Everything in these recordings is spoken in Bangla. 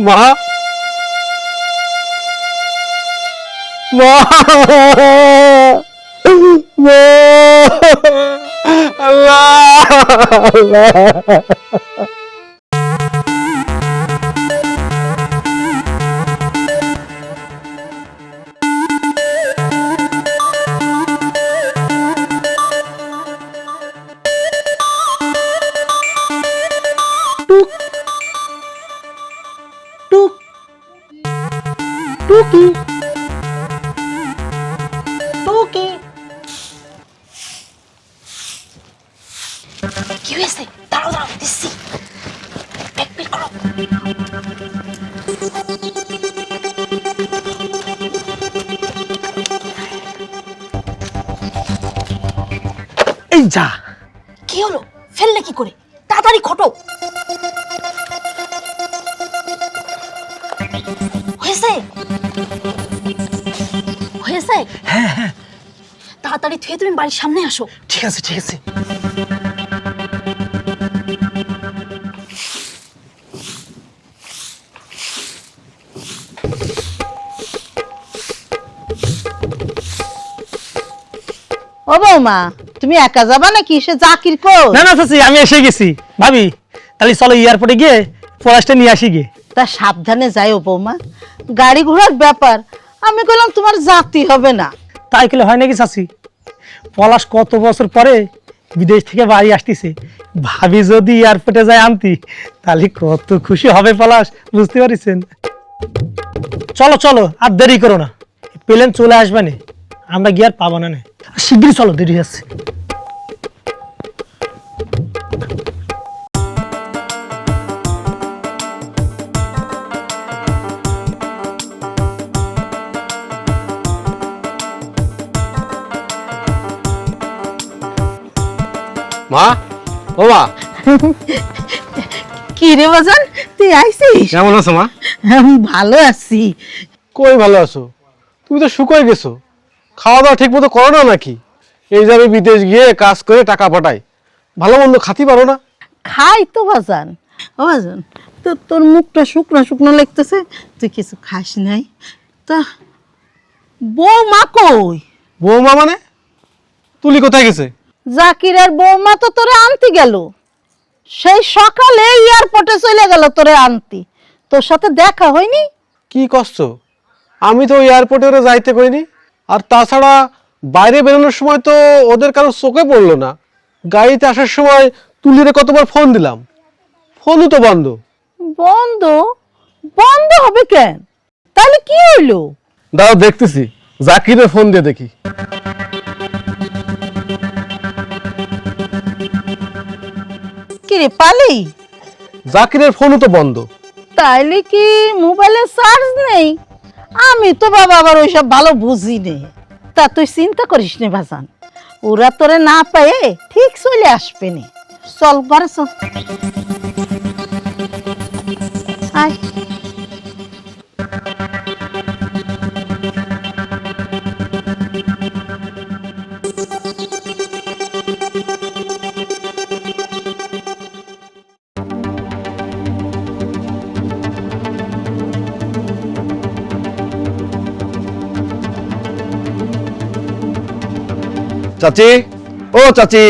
মা মা মা আল্লাহ আল্লাহ টুকি টুকি কি হয়েছে? দাঁড়াও দাঁড়াও, দিচ্ছি। ব্যাগ বের করো। এই যা। কি হলো? ফেললে কি করে? তাড়াতাড়ি ঘটো। হয়েছে হয়েছে? হ্যাঁ হ্যাঁ তাড়াতাড়ি থুয়ে তুমি বাড়ির সামনে আসো। ঠিক আছে ঠিক আছে। ও বৌমা, তুমি একা যাবা নাকি? সে জাকির কো? না না চাচি, আমি এসে গেছি। ভাবি তাহলে চলো এয়ারপোর্টে গিয়ে পলাশটা নিয়ে আসি গে। তা সাবধানে যাইও বৌমা, গাড়ি ঘোড়ার ব্যাপার। আমি কইলাম তোমার জাতি হবে না। তাই কইলে হয় নাকি চাচি? পলাশ কত বছর পরে বিদেশ থেকে বাড়ি আসতেছে, ভাবি যদি এয়ারপোর্টে যায় আনতি তাহলে কত খুশি হবে পলাশ, বুঝতে পারছেন? চলো চলো, আর দেরি করো না, প্লেন চলে আসবে না, আমরা গিয়ে আর পাবো না। শিগগিরই চলো, দেরি আছে। মা, ও মা, কি রে বাজান, তুই আইছিস? কেমন আছো মা? আমি ভালো আছি। কই ভালো আছো? তুমি তো শুকাই গেছো, খাওয়া দাওয়া ঠিক মতো করো না নাকি? এই যে আমি বিদেশ গিয়ে কাজ করে টাকা পাঠাই, ভালো মন্দ খাতি পারো না? খাই তো বাজান। ও বাজান, তো তোর মুখটা শুকনো শুকনো লাগতেছে, তুই কিছু খাস নাই? তা বৌমা কই? বৌমা মানে? তুলি কোথায় গেছে? জাকির আর বৌমা তো তোরে আনতে গেল, সেই সকালে এয়ারপোর্টে চলে গেল তোরে আনতে। তোর সাথে দেখা হয়নি? কি করছো? আমি তো এয়ারপোর্টে ওরা যাইতে কইনি। আর তাছাড়া বাইরে বেরোনোর সময় তো ওদের কারো চোখে পড়লো না। গাড়িতে আসার সময় তুলিরে কতবার ফোন দিলাম, ফোনও তো বন্ধ। বন্ধ? বন্ধ হবে কেন? তাহলে কি হইলো? দাও দেখতেছি, জাকিরের ফোন দিয়ে দেখি। কিরে পালি? জাকিরের ফোনও তো বন্ধ। তাইলে কি মোবাইলে চার্জ নেই? আমি তো বাবা আবার ওইসব ভালো বুঝি নে। তা তুই চিন্তা করিস নে ভাজান, ওরা তোরে না পেয়ে ঠিক চলে আসবে নে। চল ঘরে চল। আয়। চাচি, ও চাচি,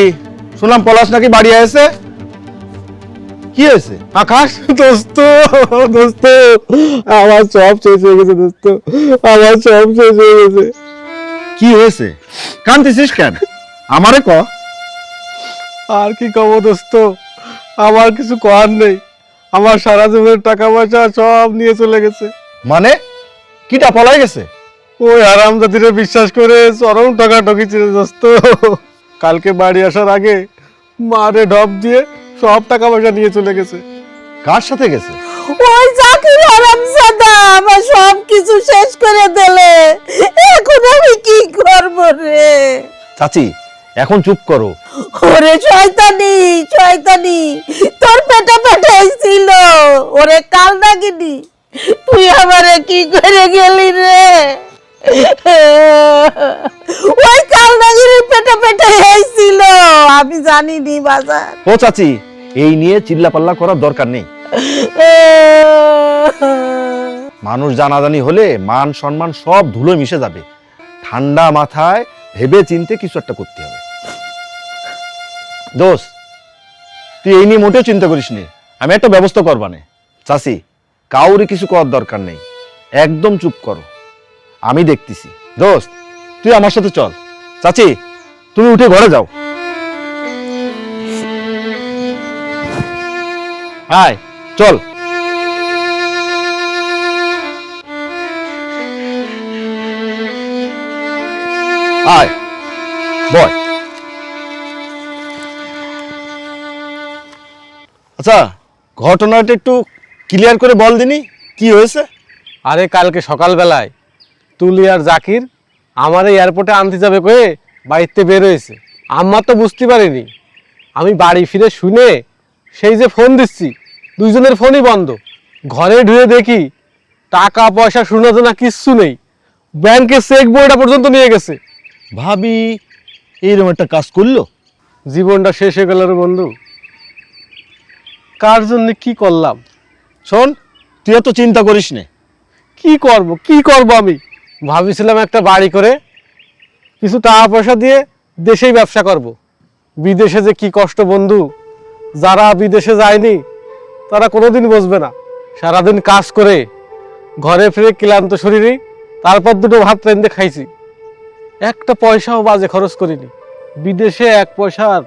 শুনলাম পলাশ নাকি বাড়ি আসছে, কি হয়েছে? আকাশ, দোস্ত দোস্ত, আমার সব শেষ হয়ে গেছে দোস্ত, আমার সব শেষ হয়ে গেছে। কি হয়েছে? কাঁদতেছিস কেন? আমারে ক। আর কি কব দোস্ত, আমার কিছু করার নেই। আমার সারা জীবনের টাকা পয়সা সব নিয়ে চলে গেছে। মানে কিটা পলাই গেছে? ওই হারামজাদিরে বিশ্বাস করে চরম টাকা ঠকেছিল দোস্ত। কালকে বাড়ি আসার আগে মারে ঢপ দিয়ে সব টাকা পয়সা নিয়ে চলে গেছে। কার সাথে গেছে? ওই জাকির হারামজাদা আমার সব কিছু শেষ করে দিলে। এখন আমি কি করব রে? চাচি এখন চুপ করো। ওরে শয়তানি শয়তানি, তোর পেটে পেটে ছিল ওরে কাল নাগিনি, তুই আমারে কি করে গেলি রে? ওই কাল নাগিনীর পেটে পেটে হয়েছিল, আমি জানিনি বাজার। ও চাচি, এই নিয়ে চিল্লাপাল্লা করার দরকার নেই। মানুষ জানাজানি হলে মান সম্মান সব ধুলোয় মিশে যাবে। ঠান্ডা মাথায় ভেবে চিনতে কিছু একটা করতে হবে। দোস্ত, তুই এই নিয়ে মোটেও চিন্তা করিস নে, আমি একটা ব্যবস্থা করবানে। চাচি, কাউরে কিছু করার দরকার নেই, একদম চুপ করো, আমি দেখতেছি। দোস্ত, তুই আমার সাথে চল। চাচি, তুমি উঠে ঘরে যাও। আয়, চল। আয়, বয়। আচ্ছা, ঘটনাটা একটু ক্লিয়ার করে বল দিনি, কি হয়েছে? আরে কালকে সকালবেলায় তুলি আর জাকির আমার এয়ারপোর্টে আনতে যাবে কয়ে বাড়িতে বের হয়েছে। আম্মা তো বুঝতে পারিনি। আমি বাড়ি ফিরে শুনে সেই যে ফোন দিচ্ছি, দুইজনের ফোনই বন্ধ। ঘরে ঢুয়ে দেখি টাকা পয়সা শোনা জানা কিচ্ছু নেই, ব্যাংকে চেক বইটা পর্যন্ত নিয়ে গেছে। ভাবি এইরকম একটা কাজ করলো? জীবনটা শেষ হয়ে গেল রে বন্ধু। কার জন্য কি করলাম? শোন, তুই এত চিন্তা করিস নে। কি করব আমি ভাবিছিলাম একটা বাড়ি করে কিছু টাকা পয়সা দিয়ে দেশেই ব্যবসা করব। বিদেশে যে কি কষ্ট বন্ধু, যারা বিদেশে যায়নি তারা কোনোদিন বুঝবে না। সারাদিন কাজ করে ঘরে ফিরে ক্লান্ত শরীরে তারপর দুটো ভাত রাঁধতে খাইছি, একটা পয়সাও বাজে খরচ করিনি। বিদেশে এক পয়সার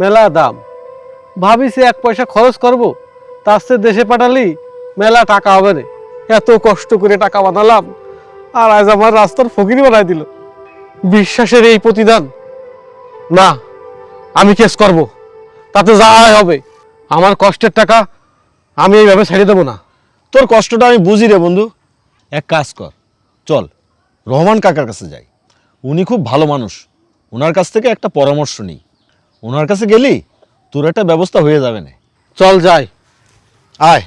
মেলা দাম। ভাবিছি এক পয়সা খরচ করব, তার চেয়ে দেশে পাঠালি মেলা টাকা হবে রে। এত কষ্ট করে টাকা বানালাম আর আজ আমার রাস্তার ফকির বানাই দিল। বিশ্বাসের এই প্রতিদান না, আমি কেস করব, তাতে যা হয় হবে। আমার কষ্টের টাকা আমি এইভাবে ছেড়ে দেবো না। তোর কষ্টটা আমি বুঝি রে বন্ধু। এক কাজ কর, চল রহমান কাকার কাছে যাই। উনি খুব ভালো মানুষ, ওনার কাছ থেকে একটা পরামর্শ নিই। ওনার কাছে গেলি তোর একটা ব্যবস্থা হয়ে যাবে না। চল যাই। আয়।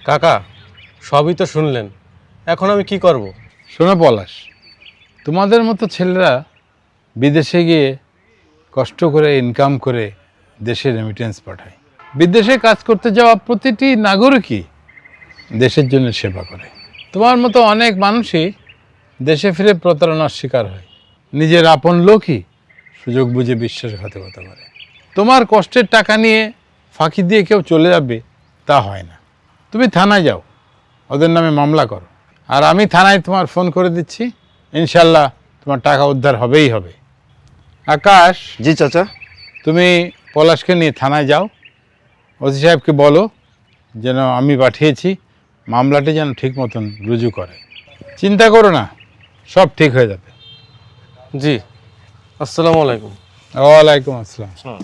কাকা, সবই তো শুনলেন, এখন আমি কি করব? শোনো পলাশ, তোমাদের মতো ছেলেরা বিদেশে গিয়ে কষ্ট করে ইনকাম করে দেশে রেমিটেন্স পাঠায়। বিদেশে কাজ করতে যাওয়া প্রতিটি নাগরিকই দেশের জন্য সেবা করে। তোমার মতো অনেক মানুষই দেশে ফিরে প্রতারণার শিকার হয়। নিজের আপন লোকই সুযোগ বুঝে বিশ্বাসঘাতকতা করে। তোমার কষ্টের টাকা নিয়ে ফাঁকি দিয়ে কেউ চলে যাবে তা হয় না। তুমি থানায় যাও, ওদের নামে মামলা করো, আর আমি থানায় তোমার ফোন করে দিচ্ছি। ইনশাল্লাহ তোমার টাকা উদ্ধার হবেই হবে। আকাশ, জি চাচা। তুমি পলাশকে নিয়ে থানায় যাও, ওসি সাহেবকে বলো যেন আমি পাঠিয়েছি, মামলাটি যেন ঠিক মতন রুজু করে। চিন্তা করো না, সব ঠিক হয়ে যাবে। জি, আসসালামু আলাইকুম। ওয়ালাইকুম আসসালাম।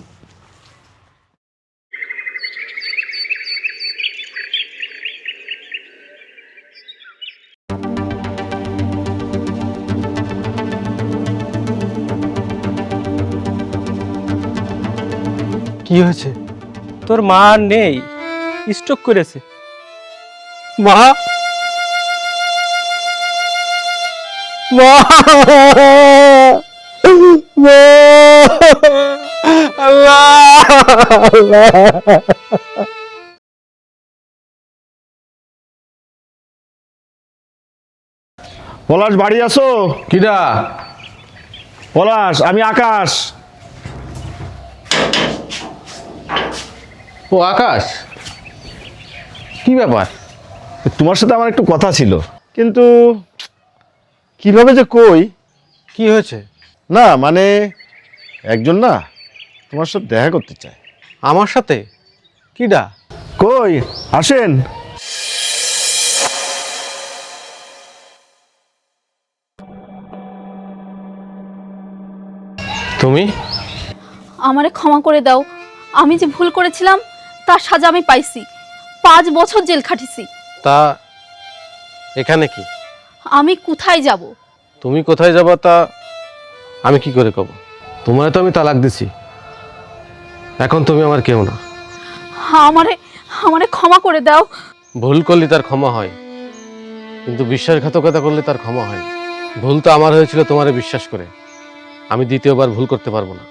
কি হয়েছে? তোর মা নেই, স্ট্রোক করেছে। মা, মা, মা, আল্লাহ, আল্লাহ। পলাশ, বাড়ি আসো। কিরা? পলাশ, আমি আকাশ। ও আকাশ, কি ব্যাপার? তোমার সাথে আমার একটু কথা ছিল, কিন্তু কিভাবে যে কই। কি হয়েছে? না মানে একজন না তোমার সাথে দেখা করতে চায়। আমার সাথে? কিডা? কই আসেন। তুমি? আমারে ক্ষমা করে দাও, আমি যে ভুল করেছিলাম তার সাজা আমি পাইছি। 5 বছর জেল খাটিছি। তা এখানে কি? আমি কোথায় যাব? তুমি কোথায় যাবা তা আমি কি করে কব? তোমায় তো আমি তালাক দিছি, এখন তুমি আমার কেউ না। আমারে আমারে ক্ষমা করে দাও। ভুল করলে তার ক্ষমা হয়, কিন্তু বিশ্বাসঘাতকতা করলে তার ক্ষমা হয় না। ভুল তো আমার হয়েছিল তোমারে বিশ্বাস করে, আমি দ্বিতীয়বার ভুল করতে পারবো না।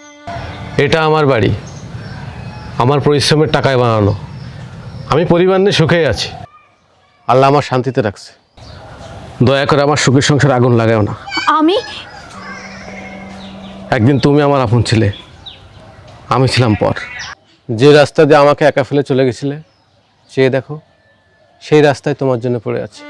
এটা আমার বাড়ি, আমার পরিশ্রমের টাকায় বানানো। আমি পরিবার নিয়ে সুখেই আছি, আল্লাহ আমার শান্তিতে রাখছে। দয়া করে আমার সুখের সংসার আগুন লাগাও না। আমি একদিন তুমি আমার আপন ছিলে, আমি ছিলাম পর। যে রাস্তা দিয়ে আমাকে একা ফেলে চলে গেছিলে, চেয়ে দেখো সেই রাস্তায় তোমার জন্য পড়ে আছে।